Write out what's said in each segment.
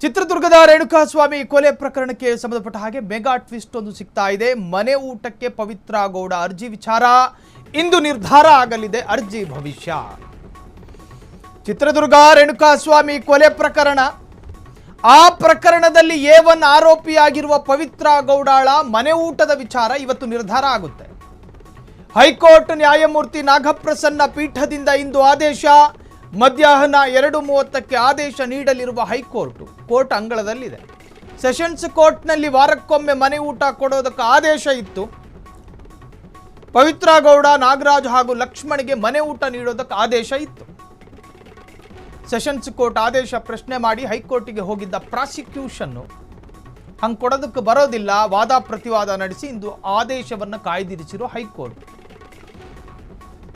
ಚಿತ್ರದುರ್ಗದ ರೇಣುಕಾಸ್ವಾಮಿ ಕೊಲೆ ಪ್ರಕರಣಕ್ಕೆ ಸಂಬಂಧಪಟ್ಟ ಹಾಗೆ ಮೆಗಾ ಟ್ವಿಸ್ಟ್ ಒಂದು ಸಿಗ್ತಾ ಇದೆ. ಮನೆ ಊಟಕ್ಕೆ ಪವಿತ್ರ ಗೌಡ ಅರ್ಜಿ ವಿಚಾರ ಇಂದು ನಿರ್ಧಾರ ಆಗಲಿದೆ. ಅರ್ಜಿ ಭವಿಷ್ಯ. ಚಿತ್ರದುರ್ಗ ರೇಣುಕಾಸ್ವಾಮಿ ಕೊಲೆ ಪ್ರಕರಣ, ಆ ಪ್ರಕರಣದಲ್ಲಿ A1 ಆರೋಪಿಯಾಗಿರುವ ಪವಿತ್ರ ಗೌಡಳ ಮನೆ ಊಟದ ವಿಚಾರ ಇವತ್ತು ನಿರ್ಧಾರ ಆಗುತ್ತೆ. ಹೈಕೋರ್ಟ್ ನ್ಯಾಯಮೂರ್ತಿ ನಾಗಪ್ರಸನ್ನ ಪೀಠದಿಂದ ಇಂದು ಆದೇಶ. ಮಧ್ಯಾಹ್ನ 2:30ಕ್ಕೆ ಆದೇಶ ನೀಡಲಿರುವ ಹೈಕೋರ್ಟ್ ಕೋರ್ಟ್ ಅಂಗಳದಲ್ಲಿದೆ. ಸೆಷನ್ಸ್ ಕೋರ್ಟ್ನಲ್ಲಿ ವಾರಕ್ಕೊಮ್ಮೆ ಮನೆ ಊಟ ಕೊಡೋದಕ್ಕೆ ಆದೇಶ ಇತ್ತು. ಪವಿತ್ರ ಗೌಡ, ನಾಗರಾಜ್ ಹಾಗೂ ಲಕ್ಷ್ಮಣ್ಗೆ ಮನೆ ಊಟ ನೀಡೋದಕ್ಕೆ ಆದೇಶ ಇತ್ತು. ಸೆಷನ್ಸ್ ಕೋರ್ಟ್ ಆದೇಶ ಪ್ರಶ್ನೆ ಮಾಡಿ ಹೈಕೋರ್ಟಿಗೆ ಹೋಗಿದ್ದ ಪ್ರಾಸಿಕ್ಯೂಷನ್ ಹಂಗೆ ಕೊಡೋದಕ್ಕೆ ಬರೋದಿಲ್ಲ, ವಾದ ಪ್ರತಿವಾದ ನಡೆಸಿ ಇಂದು ಆದೇಶವನ್ನು ಕಾಯ್ದಿರಿಸಿರುವ ಹೈಕೋರ್ಟ್.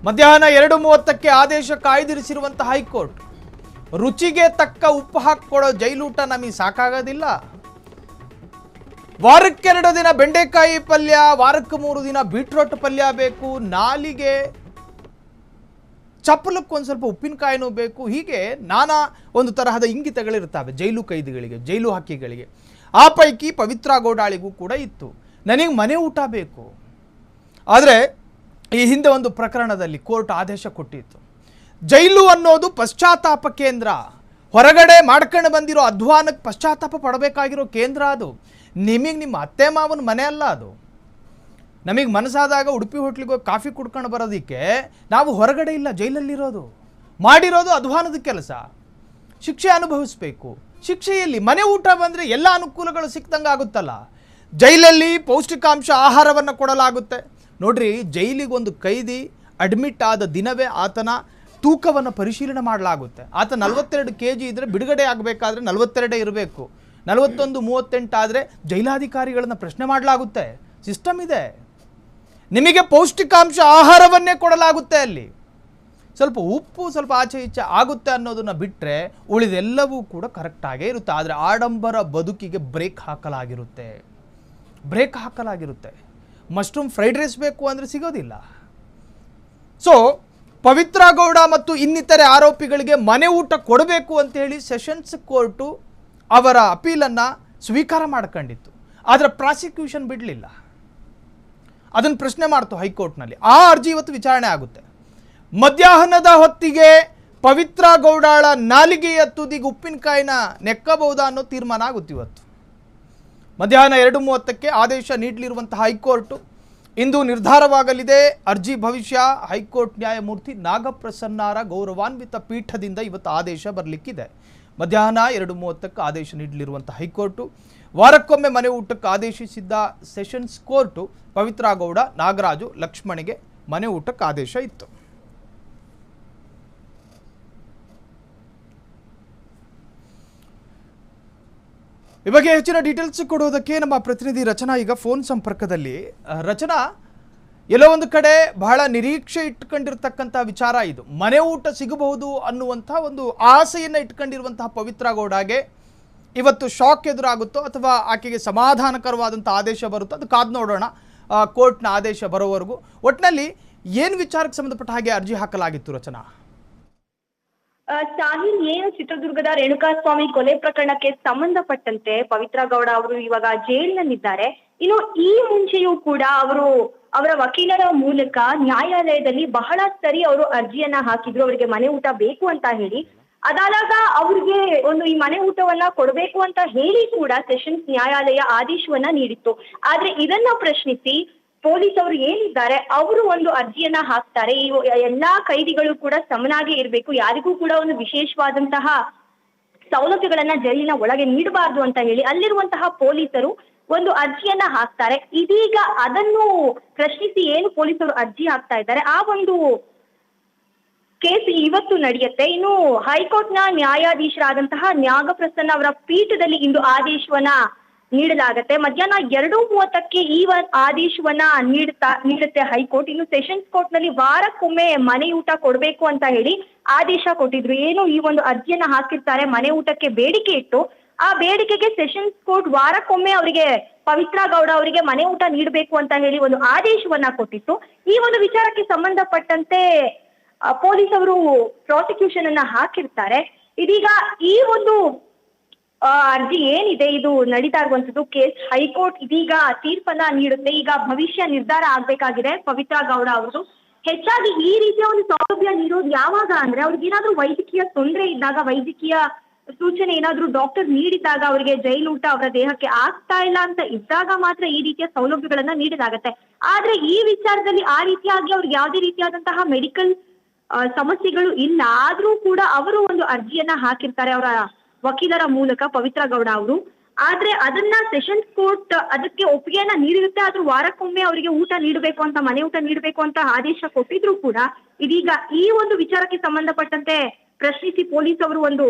ಮಧ್ಯಾಹ್ನ 2:30ಕ್ಕೆ ಆದೇಶ ಕಾಯ್ದಿರಿಸಿರುವಂತಹ ಹೈಕೋರ್ಟ್, ರುಚಿಗೆ ತಕ್ಕ ಉಪ್ಪು ಹಾಕಿಕೊಡೋ ಜೈಲೂಟ ನಮಗೆ ಸಾಕಾಗೋದಿಲ್ಲ. ವಾರಕ್ಕೆ 2 ದಿನ ಬೆಂಡೆಕಾಯಿ ಪಲ್ಯ, ವಾರಕ್ಕೆ 3 ದಿನ ಬೀಟ್ರೋಟ್ ಪಲ್ಯ ಬೇಕು, ನಾಲಿಗೆ ಚಪ್ಪಲಕ್ಕೆ ಒಂದು ಸ್ವಲ್ಪ ಉಪ್ಪಿನಕಾಯಿನೂ ಬೇಕು. ಹೀಗೆ ನಾನಾ ಒಂದು ತರಹದ ಇಂಗಿತಗಳಿರ್ತವೆ ಜೈಲು ಕೈದಿಗಳಿಗೆ, ಜೈಲು ಹಕ್ಕಿಗಳಿಗೆ. ಆ ಪೈಕಿ ಪವಿತ್ರ ಗೌಡಾಳಿಗೂ ಕೂಡ ಇತ್ತು, ನನಗೆ ಮನೆ ಊಟ ಬೇಕು. ಆದರೆ ಈ ಹಿಂದೆ ಒಂದು ಪ್ರಕರಣದಲ್ಲಿ ಕೋರ್ಟ್ ಆದೇಶ ಕೊಟ್ಟಿತ್ತು. ಜೈಲು ಅನ್ನೋದು ಪಶ್ಚಾತ್ತಾಪ ಕೇಂದ್ರ, ಹೊರಗಡೆ ಮಾಡ್ಕೊಂಡು ಬಂದಿರೋ ಅಧ್ವಾನಕ್ಕೆ ಪಶ್ಚಾತ್ತಾಪ ಪಡಬೇಕಾಗಿರೋ ಕೇಂದ್ರ ಅದು. ನಿಮಗೆ ನಿಮ್ಮ ಅತ್ತೆ ಮಾವನ ಮನೆ ಅಲ್ಲ ಅದು. ನಮಗೆ ಮನಸ್ಸಾದಾಗ ಉಡುಪಿ ಹೋಟ್ಲಿಗೆ ಹೋಗಿ ಕಾಫಿ ಕುಡ್ಕೊಂಡು ಬರೋದಕ್ಕೆ ನಾವು ಹೊರಗಡೆ ಇಲ್ಲ, ಜೈಲಲ್ಲಿರೋದು. ಮಾಡಿರೋದು ಅಧ್ವಾನದ ಕೆಲಸ, ಶಿಕ್ಷೆ ಅನುಭವಿಸಬೇಕು. ಶಿಕ್ಷೆಯಲ್ಲಿ ಮನೆ ಊಟ ಬಂದರೆ ಎಲ್ಲ ಅನುಕೂಲಗಳು ಸಿಕ್ತಂಗೆ ಆಗುತ್ತಲ್ಲ. ಜೈಲಲ್ಲಿ ಪೌಷ್ಟಿಕಾಂಶ ಆಹಾರವನ್ನು ಕೊಡಲಾಗುತ್ತೆ. ನೋಡ್ರಿ, ಜೈಲಿಗೆ ಒಂದು ಕೈದಿ ಅಡ್ಮಿಟ್ ಆದ ದಿನವೇ ಆತನ ತೂಕವನ್ನು ಪರಿಶೀಲನೆ ಮಾಡಲಾಗುತ್ತೆ. ಆತ 42 kg ಇದ್ದರೆ ಬಿಡುಗಡೆ ಆಗಬೇಕಾದ್ರೆ 42 ಇರಬೇಕು. 41, 38 ಆದರೆ ಜೈಲಾಧಿಕಾರಿಗಳನ್ನು ಪ್ರಶ್ನೆ ಮಾಡಲಾಗುತ್ತೆ. ಸಿಸ್ಟಮ್ ಇದೆ. ನಿಮಗೆ ಪೌಷ್ಟಿಕಾಂಶ ಆಹಾರವನ್ನೇ ಕೊಡಲಾಗುತ್ತೆ. ಅಲ್ಲಿ ಸ್ವಲ್ಪ ಉಪ್ಪು ಸ್ವಲ್ಪ ಆಚೆ ಈಚೆ ಆಗುತ್ತೆ ಅನ್ನೋದನ್ನು ಬಿಟ್ಟರೆ ಉಳಿದೆಲ್ಲವೂ ಕೂಡ ಕರೆಕ್ಟಾಗೇ ಇರುತ್ತೆ. ಆದರೆ ಆಡಂಬರ ಬದುಕಿಗೆ ಬ್ರೇಕ್ ಹಾಕಲಾಗಿರುತ್ತೆ. ಮಶ್ರೂಮ್ ಫ್ರೈಡ್ ರೈಸ್ ಬೇಕು ಅಂದರೆ ಸಿಗೋದಿಲ್ಲ. ಸೊ ಪವಿತ್ರ ಗೌಡ ಮತ್ತು ಇನ್ನಿತರೆ ಆರೋಪಿಗಳಿಗೆ ಮನೆ ಊಟ ಕೊಡಬೇಕು ಅಂತ ಹೇಳಿ ಸೆಷನ್ಸ್ ಕೋರ್ಟು ಅವರ ಅಪೀಲನ್ನು ಸ್ವೀಕಾರ ಮಾಡ್ಕೊಂಡಿತ್ತು. ಆದರೆ ಪ್ರಾಸಿಕ್ಯೂಷನ್ ಬಿಡಲಿಲ್ಲ, ಅದನ್ನು ಪ್ರಶ್ನೆ ಮಾಡ್ತು ಹೈಕೋರ್ಟ್ನಲ್ಲಿ. ಆ ಅರ್ಜಿ ಇವತ್ತು ವಿಚಾರಣೆ ಆಗುತ್ತೆ. ಮಧ್ಯಾಹ್ನದ ಹೊತ್ತಿಗೆ ಪವಿತ್ರ ಗೌಡಳ ನಾಲಿಗೆಯ ತುದಿಗೆ ಉಪ್ಪಿನಕಾಯಿನ ನೆಕ್ಕಬಹುದಾ ಅನ್ನೋ ತೀರ್ಮಾನ ಆಗುತ್ತೆ ಇವತ್ತು. ಮಧ್ಯಾಹ್ನ 2:30ಕ್ಕೆ ಆದೇಶ ನೀಡಲಿರುವಂತಹ ಹೈಕೋರ್ಟ್ ಇಂದು ನಿರ್ಧಾರವಾಗಲಿದೆ. ಅರ್ಜಿ ಭವಿಷ್ಯ. ಹೈಕೋರ್ಟ್ ನ್ಯಾಯಮೂರ್ತಿ ನಾಗಪ್ರಸನ್ನರ ಗೌರವಾನ್ವಿತ ಪೀಠದಿಂದ ಇವತ್ತು ಆದೇಶ ಬರಲಿಕ್ಕಿದೆ. ಮಧ್ಯಾಹ್ನ 2:30ಕ್ಕೆ ಆದೇಶ ನೀಡಲಿರುವಂತಹ ಹೈಕೋರ್ಟು ವಾರಕ್ಕೊಮ್ಮೆ ಮನೆ ಊಟಕ್ಕೆ ಆದೇಶಿಸಿದ್ದ ಸೆಷನ್ಸ್ ಕೋರ್ಟು ಪವಿತ್ರ ಗೌಡ, ನಾಗರಾಜು, ಲಕ್ಷ್ಮಣ್ಗೆ ಮನೆ ಊಟಕ್ಕೆ ಆದೇಶ ಇತ್ತು. ಈ ಬಗ್ಗೆ ಹೆಚ್ಚಿನ ಡೀಟೇಲ್ಸ್ ಕೊಡೋದಕ್ಕೆ ನಮ್ಮ ಪ್ರತಿನಿಧಿ ರಚನಾ ಈಗ ಫೋನ್ ಸಂಪರ್ಕದಲ್ಲಿ. ರಚನಾ, ಎಲ್ಲೋ ಒಂದು ಕಡೆ ಬಹಳ ನಿರೀಕ್ಷೆ ಇಟ್ಕೊಂಡಿರ್ತಕ್ಕಂಥ ವಿಚಾರ ಇದು. ಮನೆ ಊಟ ಸಿಗಬಹುದು ಅನ್ನುವಂಥ ಒಂದು ಆಸೆಯನ್ನು ಇಟ್ಕೊಂಡಿರುವಂತಹ ಪವಿತ್ರ ಗೌಡಗೆ ಇವತ್ತು ಶಾಕ್ ಎದುರಾಗುತ್ತೋ ಅಥವಾ ಆಕೆಗೆ ಸಮಾಧಾನಕರವಾದಂಥ ಆದೇಶ ಬರುತ್ತೋ ಅದು ಕಾದು ನೋಡೋಣ. ಕೋರ್ಟ್ನ ಆದೇಶ ಬರೋವರೆಗೂ ಒಟ್ಟಿನಲ್ಲಿ ಏನು ವಿಚಾರಕ್ಕೆ ಸಂಬಂಧಪಟ್ಟ ಹಾಗೆ ಅರ್ಜಿ ಹಾಕಲಾಗಿತ್ತು ರಚನಾ? ಸಾಹಿಲ್, ಏನು ಚಿತ್ರದುರ್ಗದ ರೇಣುಕಾಸ್ವಾಮಿ ಕೊಲೆ ಪ್ರಕರಣಕ್ಕೆ ಸಂಬಂಧಪಟ್ಟಂತೆ ಪವಿತ್ರ ಗೌಡ ಅವರು ಇವಾಗ ಜೈಲಿನಲ್ಲಿದ್ದಾರೆ. ಇನ್ನು ಈ ಮುಂಚೆಯೂ ಕೂಡ ಅವರ ವಕೀಲರ ಮೂಲಕ ನ್ಯಾಯಾಲಯದಲ್ಲಿ ಬಹಳ ಸರಿ ಅವರು ಅರ್ಜಿಯನ್ನ ಹಾಕಿದ್ರು, ಅವರಿಗೆ ಮನೆ ಊಟ ಬೇಕು ಅಂತ ಹೇಳಿ. ಅದಾದಾಗ ಅವ್ರಿಗೆ ಈ ಮನೆ ಊಟವನ್ನ ಕೊಡಬೇಕು ಅಂತ ಹೇಳಿ ಕೂಡ ಸೆಷನ್ಸ್ ನ್ಯಾಯಾಲಯ ಆದೇಶವನ್ನ ನೀಡಿತ್ತು. ಆದ್ರೆ ಇದನ್ನ ಪ್ರಶ್ನಿಸಿ ಪೊಲೀಸ್ ಅವರು ಏನಿದ್ದಾರೆ, ಅವರು ಒಂದು ಅರ್ಜಿಯನ್ನ ಹಾಕ್ತಾರೆ. ಈ ಎಲ್ಲಾ ಕೈದಿಗಳು ಕೂಡ ಸಮನಾಗಿ ಇರಬೇಕು, ಯಾರಿಗೂ ಕೂಡ ಒಂದು ವಿಶೇಷವಾದಂತಹ ಸೌಲಭ್ಯಗಳನ್ನ ಜೈಲಿನ ಒಳಗೆ ನೀಡಬಾರ್ದು ಅಂತ ಹೇಳಿ ಅಲ್ಲಿರುವಂತಹ ಪೊಲೀಸರು ಒಂದು ಅರ್ಜಿಯನ್ನ ಹಾಕ್ತಾರೆ. ಇದೀಗ ಅದನ್ನು ಪ್ರಶ್ನಿಸಿ ಏನು ಪೊಲೀಸರು ಅರ್ಜಿ ಹಾಕ್ತಾ ಇದ್ದಾರೆ, ಆ ಒಂದು ಕೇಸ್ ಇವತ್ತು ನಡೆಯುತ್ತೆ. ಇನ್ನು ಹೈಕೋರ್ಟ್ನ ನ್ಯಾಯಾಧೀಶರಾದಂತಹ ನಾಗಪ್ರಸನ್ನ ಅವರ ಪೀಠದಲ್ಲಿ ಇಂದು ಆದೇಶವನ್ನ ನೀಡಲಾಗತ್ತೆ. ಮಧ್ಯಾಹ್ನ 2:30ಕ್ಕೆ ಈ ಆದೇಶವನ್ನ ನೀಡುತ್ತೆ ಹೈಕೋರ್ಟ್. ಇನ್ನು ಸೆಷನ್ಸ್ ಕೋರ್ಟ್ ನಲ್ಲಿ ವಾರಕ್ಕೊಮ್ಮೆ ಮನೆ ಊಟ ಕೊಡಬೇಕು ಅಂತ ಹೇಳಿ ಆದೇಶ ಕೊಟ್ಟಿದ್ರು. ಏನು ಈ ಒಂದು ಅರ್ಜಿಯನ್ನ ಹಾಕಿರ್ತಾರೆ, ಮನೆ ಊಟಕ್ಕೆ ಬೇಡಿಕೆ ಇಟ್ಟು, ಆ ಬೇಡಿಕೆಗೆ ಸೆಷನ್ಸ್ ಕೋರ್ಟ್ ವಾರಕ್ಕೊಮ್ಮೆ ಅವರಿಗೆ ಪವಿತ್ರ ಗೌಡ ಅವರಿಗೆ ಮನೆ ಊಟ ನೀಡಬೇಕು ಅಂತ ಹೇಳಿ ಒಂದು ಆದೇಶವನ್ನ ಕೊಟ್ಟಿತ್ತು. ಈ ಒಂದು ವಿಚಾರಕ್ಕೆ ಸಂಬಂಧಪಟ್ಟಂತೆ ಪೊಲೀಸ್ ಅವರು ಪ್ರಾಸಿಕ್ಯೂಷನ್ ಅನ್ನ ಹಾಕಿರ್ತಾರೆ. ಇದೀಗ ಈ ಒಂದು ಅರ್ಜಿ ಏನಿದೆ ಇದು ನಡೀತಾ ಇರುವಂತದ್ದು ಕೇಸ್. ಹೈಕೋರ್ಟ್ ಇದೀಗ ತೀರ್ಪನ್ನ ನೀಡುತ್ತೆ. ಈಗ ಭವಿಷ್ಯ ನಿರ್ಧಾರ ಆಗ್ಬೇಕಾಗಿದೆ ಪವಿತ್ರ ಗೌಡ ಅವರು. ಹೆಚ್ಚಾಗಿ ಈ ರೀತಿಯ ಒಂದು ಸೌಲಭ್ಯ ನೀಡೋದು ಯಾವಾಗ ಅಂದ್ರೆ ಅವ್ರಿಗೆ ಏನಾದ್ರೂ ವೈದ್ಯಕೀಯ ತೊಂದರೆ ಇದ್ದಾಗ, ವೈದ್ಯಕೀಯ ಸೂಚನೆ ಏನಾದ್ರೂ ಡಾಕ್ಟರ್ ನೀಡಿದಾಗ, ಅವರಿಗೆ ಜೈಲೂಟ ಅವರ ದೇಹಕ್ಕೆ ಆಗ್ತಾ ಇಲ್ಲ ಅಂತ ಇದ್ದಾಗ ಮಾತ್ರ ಈ ರೀತಿಯ ಸೌಲಭ್ಯಗಳನ್ನ ನೀಡಲಾಗತ್ತೆ. ಆದ್ರೆ ಈ ವಿಚಾರದಲ್ಲಿ ಆ ರೀತಿಯಾಗಿ ಅವ್ರಿಗೆ ಯಾವುದೇ ರೀತಿಯಾದಂತಹ ಮೆಡಿಕಲ್ ಸಮಸ್ಯೆಗಳು ಇಲ್ಲ. ಆದ್ರೂ ಕೂಡ ಅವರು ಒಂದು ಅರ್ಜಿಯನ್ನ ಹಾಕಿರ್ತಾರೆ ಅವರ ವಕೀಲರ ಮೂಲಕ, ಪವಿತ್ರ ಗೌಡ ಅವರು. ಆದ್ರೆ ಅದನ್ನ ಸೆಷನ್ಸ್ ಕೋರ್ಟ್ ಅದಕ್ಕೆ ಒಪ್ಪಿಗೆಯನ್ನ ನೀಡಿರುತ್ತೆ. ಆದ್ರೂ ವಾರಕ್ಕೊಮ್ಮೆ ಅವರಿಗೆ ಊಟ ನೀಡಬೇಕು ಅಂತ, ಮನೆ ಊಟ ನೀಡಬೇಕು ಅಂತ ಆದೇಶ ಕೊಟ್ಟಿದ್ರು ಕೂಡ ಇದೀಗ ಈ ಒಂದು ವಿಚಾರಕ್ಕೆ ಸಂಬಂಧಪಟ್ಟಂತೆ ಪ್ರಶ್ನಿಸಿ ಪೊಲೀಸ್ ಅವರು ಒಂದು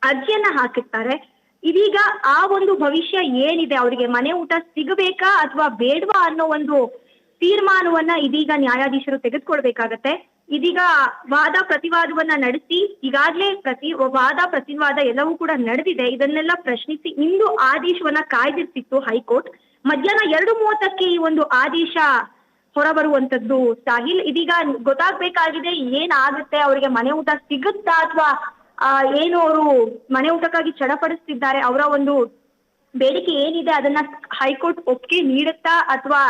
ಅರ್ಜಿಯನ್ನ ಹಾಕಿರ್ತಾರೆ. ಇದೀಗ ಆ ಒಂದು ಭವಿಷ್ಯ ಏನಿದೆ, ಅವರಿಗೆ ಮನೆ ಊಟ ಸಿಗಬೇಕಾ ಅಥವಾ ಬೇಡವಾ ಅನ್ನೋ ಒಂದು ತೀರ್ಮಾನವನ್ನ ಇದೀಗ ನ್ಯಾಯಾಧೀಶರು ತೆಗೆದುಕೊಳ್ಬೇಕಾಗತ್ತೆ. ಇದೀಗ ವಾದ ಪ್ರತಿವಾದವನ್ನ ನಡೆಸಿ ಈಗಾಗಲೇ ವಾದ ಪ್ರತಿವಾದ ಎಲ್ಲವೂ ಕೂಡ ನಡೆದಿದೆ. ಇದನ್ನೆಲ್ಲ ಪ್ರಶ್ನಿಸಿ ಇಂದು ಆದೇಶವನ್ನ ಕಾಯ್ದಿರ್ತಿತ್ತು ಹೈಕೋರ್ಟ್. ಮಧ್ಯಾಹ್ನ 2:30ಕ್ಕೆ ಈ ಒಂದು ಆದೇಶ ಹೊರಬರುವಂತದ್ದು. ಸಾಹಿಲ್, ಇದೀಗ ಗೊತ್ತಾಗ್ಬೇಕಾಗಿದೆ ಏನಾಗುತ್ತೆ, ಅವರಿಗೆ ಮನೆ ಊಟ ಸಿಗುತ್ತಾ ಅಥವಾ ಏನು ಅವರು ಮನೆ ಊಟಕ್ಕಾಗಿ ಚಡಪಡಿಸ್ತಿದ್ದಾರೆ, ಅವರ ಒಂದು ಬೇಡಿಕೆ ಏನಿದೆ ಅದನ್ನ ಹೈಕೋರ್ಟ್ ಒಪ್ಪಿಗೆ ನೀಡುತ್ತಾ ಅಥವಾ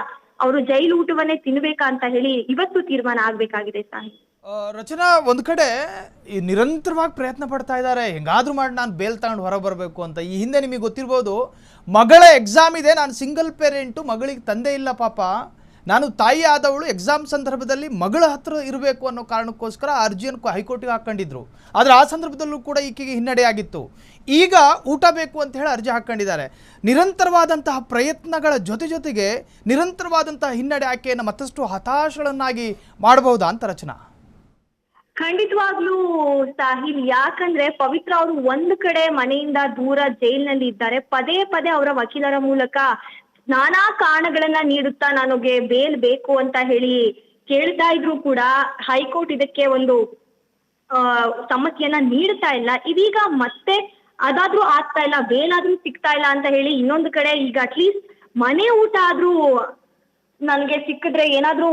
ಅವರು ಜೈಲು ಊಟವನ್ನೇ ತಿನ್ಬೇಕಾ ಅಂತ ಹೇಳಿ ಇವತ್ತು ತೀರ್ಮಾನ ಆಗ್ಬೇಕಾಗಿದೆ. ಸಾಹಿಲ್, ರಚನಾ, ಒಂದು ಕಡೆ ನಿರಂತರವಾಗಿ ಪ್ರಯತ್ನ ಪಡ್ತಾ ಇದ್ದಾರೆ, ಹೆಂಗಾದ್ರೂ ಮಾಡಿ ನಾನು ಬೇಲ್ ತಗೊಂಡು ಹೊರ ಬರಬೇಕು ಅಂತ. ಈ ಹಿಂದೆ ನಿಮಗೆ ಗೊತ್ತಿರ್ಬೋದು, ಮಗಳ ಎಕ್ಸಾಮ್ ಇದೆ, ನಾನು ಸಿಂಗಲ್ ಪೇರೆಂಟು, ಮಗಳಿಗೆ ತಂದೆ ಇಲ್ಲ ಪಾಪ, ನಾನು ತಾಯಿ ಆದವಳು ಎಕ್ಸಾಮ್ ಸಂದರ್ಭದಲ್ಲಿ ಮಗಳ ಹತ್ರ ಇರಬೇಕು ಅನ್ನೋ ಕಾರಣಕ್ಕೋಸ್ಕರ ಅರ್ಜಿಯನ್ನು ಹೈಕೋರ್ಟಿಗೆ ಹಾಕೊಂಡಿದ್ರು. ಆದರೆ ಆ ಸಂದರ್ಭದಲ್ಲೂ ಕೂಡ ಈಕೆಗೆ ಹಿನ್ನಡೆಯಾಗಿತ್ತು. ಈಗ ಊಟ ಬೇಕು ಅಂತ ಹೇಳಿ ಅರ್ಜಿ ಹಾಕೊಂಡಿದ್ದಾರೆ. ನಿರಂತರವಾದಂತಹ ಪ್ರಯತ್ನಗಳ ಜೊತೆಗೆ ನಿರಂತರವಾದಂತಹ ಹಿನ್ನಡೆ ಆಕೆಯನ್ನು ಮತ್ತಷ್ಟು ಹತಾಶಗಳನ್ನಾಗಿ ಮಾಡಬಹುದಾ ಅಂತ ರಚನಾ? ಖಂಡಿತವಾಗ್ಲೂ ಸಾಹಿಲ್, ಯಾಕಂದ್ರೆ ಪವಿತ್ರ ಅವರು ಒಂದು ಕಡೆ ಮನೆಯಿಂದ ದೂರ ಜೈಲಿನಲ್ಲಿ ಇದ್ದಾರೆ. ಪದೇ ಪದೇ ಅವರ ವಕೀಲರ ಮೂಲಕ ನಾನಾ ಕಾರಣಗಳನ್ನ ನೀಡುತ್ತಾ ನನಗೆ ಬೇಲ್ ಬೇಕು ಅಂತ ಹೇಳಿ ಕೇಳ್ತಾ ಇದ್ರು ಕೂಡ ಹೈಕೋರ್ಟ್ ಇದಕ್ಕೆ ಒಂದು ಸಮ್ಮತಿಯನ್ನ ನೀಡ್ತಾ ಇಲ್ಲ. ಇದೀಗ ಮತ್ತೆ ಅದಾದ್ರೂ ಆಗ್ತಾ ಇಲ್ಲ, ಬೇಲ್ ಆದ್ರೂ ಸಿಗ್ತಾ ಇಲ್ಲ ಅಂತ ಹೇಳಿ ಇನ್ನೊಂದು ಕಡೆ ಈಗ ಅಟ್ಲೀಸ್ಟ್ ಮನೆ ಊಟ ಆದ್ರೂ ನನ್ಗೆ ಸಿಕ್ಕಿದ್ರೆ, ಏನಾದ್ರೂ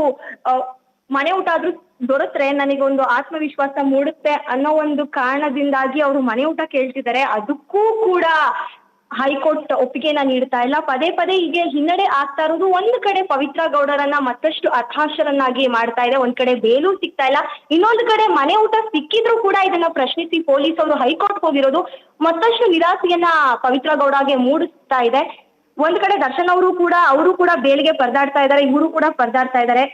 ಮನೆ ಊಟ ಆದ್ರೂ ದೊರೆತ್ರೆ ನನಗೊಂದು ಆತ್ಮವಿಶ್ವಾಸ ಮೂಡುತ್ತೆ ಅನ್ನೋ ಒಂದು ಕಾರಣದಿಂದಾಗಿ ಅವರು ಮನೆ ಊಟ ಕೇಳ್ತಿದ್ದಾರೆ. ಅದಕ್ಕೂ ಕೂಡ ಹೈಕೋರ್ಟ್ ಒಪ್ಪಿಗೆನ ನೀಡ್ತಾ ಇಲ್ಲ. ಪದೇ ಪದೇ ಹೀಗೆ ಹಿನ್ನಡೆ ಆಗ್ತಾ ಇರೋದು ಒಂದು ಕಡೆ ಪವಿತ್ರ ಗೌಡರನ್ನ ಮತ್ತಷ್ಟು ಹತಾಶರನ್ನಾಗಿ ಮಾಡ್ತಾ ಇದೆ. ಒಂದ್ ಕಡೆ ಬೇಲೂ ಸಿಗ್ತಾ ಇಲ್ಲ, ಇನ್ನೊಂದು ಕಡೆ ಮನೆ ಊಟ ಸಿಕ್ಕಿದ್ರು ಕೂಡ ಇದನ್ನ ಪ್ರಶ್ನಿಸಿ ಪೊಲೀಸ್ ಅವರು ಹೈಕೋರ್ಟ್ ಹೋಗಿರೋದು ಮತ್ತಷ್ಟು ನಿರಾಸೆಯನ್ನ ಪವಿತ್ರ ಗೌಡಗೆ ಮೂಡಿಸ್ತಾ ಇದೆ. ಒಂದ್ ಕಡೆ ದರ್ಶನ್ ಅವರು ಕೂಡ ಬೇಲ್ಗೆ ಪರದಾಡ್ತಾ ಇದ್ದಾರೆ, ಇವರು ಕೂಡ ಪರದಾಡ್ತಾ ಇದ್ದಾರೆ.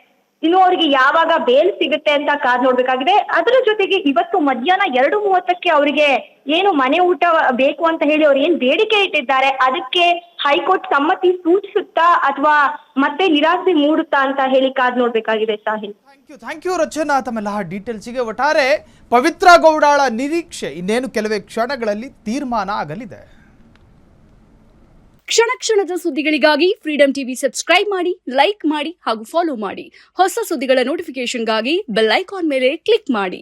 ಇನ್ನು ಅವರಿಗೆ ಯಾವಾಗ ಬೇಲ್ ಸಿಗುತ್ತೆ ಅಂತ ಕಾದ್ ನೋಡ್ಬೇಕಾಗಿದೆ. ಅದರ ಜೊತೆಗೆ ಇವತ್ತು ಮಧ್ಯಾಹ್ನ 2:30ಕ್ಕೆ ಅವರಿಗೆ ಏನು ಮನೆ ಊಟ ಬೇಕು ಅಂತ ಹೇಳಿ ಅವ್ರು ಏನ್ ಬೇಡಿಕೆ ಇಟ್ಟಿದ್ದಾರೆ ಅದಕ್ಕೆ ಹೈಕೋರ್ಟ್ ಸಮ್ಮತಿ ಸೂಚಿಸುತ್ತಾ ಅಥವಾ ಮತ್ತೆ ನಿರಾಸೆ ಮೂಡುತ್ತಾ ಅಂತ ಹೇಳಿ ಕಾದ್ ನೋಡ್ಬೇಕಾಗಿದೆ. ಸಾಹಿಲ್, ಥ್ಯಾಂಕ್ ಯು ರಚನಾ ತಮ್ಮೆಲ್ಲ ಡೀಟೇಲ್ಸ್ಗೆ. ಒಟ್ಟಾರೆ ಪವಿತ್ರ ಗೌಡಾಳ ನಿರೀಕ್ಷೆ ಇನ್ನೇನು ಕೆಲವೇ ಕ್ಷಣಗಳಲ್ಲಿ ತೀರ್ಮಾನ ಆಗಲಿದೆ. ಕ್ಷಣ ಕ್ಷಣದ ಸುದ್ದಿಗಳಿಗಾಗಿ ಫ್ರೀಡಂ ಟಿವಿ ಸಬ್ಸ್ಕ್ರೈಬ್ ಮಾಡಿ, ಲೈಕ್ ಮಾಡಿ ಹಾಗೂ ಫಾಲೋ ಮಾಡಿ. ಹೊಸ ಸುದ್ದಿಗಳ ನೋಟಿಫಿಕೇಶನ್ಗಾಗಿ ಬೆಲ್ ಐಕಾನ್ ಮೇಲೆ ಕ್ಲಿಕ್ ಮಾಡಿ.